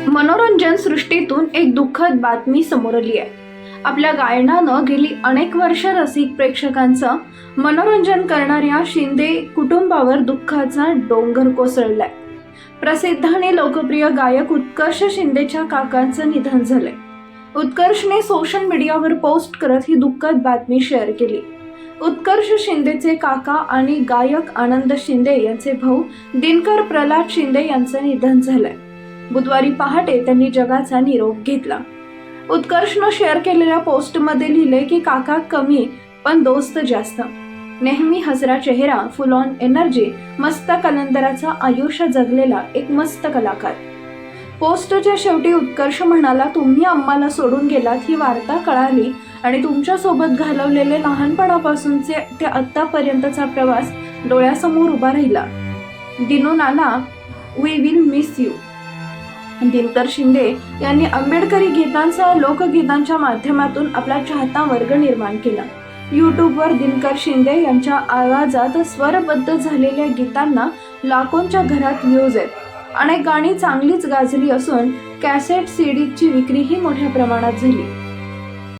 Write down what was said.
मनोरंजन सृष्टीतून एक दुःखद बातमी समोर आली आहे. आपल्या गायनानं गेली अनेक वर्ष रसिक प्रेक्षकांचं मनोरंजन करणाऱ्या शिंदे कुटुंबावर दुःखाचा डोंगर कोसळलाय. प्रसिद्ध आणि लोकप्रिय गायक उत्कर्ष शिंदेच्या काकांचं निधन झालंय. उत्कर्षने सोशल मीडियावर पोस्ट करत ही दुःखद बातमी शेअर केली. उत्कर्ष शिंदेचे काका आणि गायक आनंद शिंदे यांचे भाऊ दिनकर प्रल्हाद शिंदे यांचं निधन झालंय. बुधवारी पहाटे त्यांनी जगाचा निरोप घेतला. उत्कर्षनं शेअर केलेल्या पोस्टमध्ये लिहिले की काका कमी पण दोस्त जास्त, नेहमी हसरा चेहरा, फुल ऑन एनर्जी, मस्त कलंदराचं आयुष्य जगलेला एक मस्त कलाकार. पोस्टच्या शेवटी उत्कर्ष म्हणाला, तुम्ही आम्हाला सोडून गेलात ही वार्ता कळाली आणि तुमच्या सोबत घालवलेले लहानपणापासूनचे ते आत्तापर्यंतचा प्रवास डोळ्यासमोर उभा राहिला. दिनू नाना, we will miss you. Dinkar Shinde यांनी आंबेडकरी गीतांसह लोकगीतांच्या माध्यमातून आपला चाहता वर्ग निर्माण केला. यूट्यूबवर दिनकर शिंदे यांच्या आवाजात स्वरबद्ध झालेल्या गीतांना लाखोंच्या घरात व्ह्यूज आहेत. अनेक गाणी चांगलीच गाजली असून कॅसेट सीडीची विक्रीही मोठ्या प्रमाणात झाली.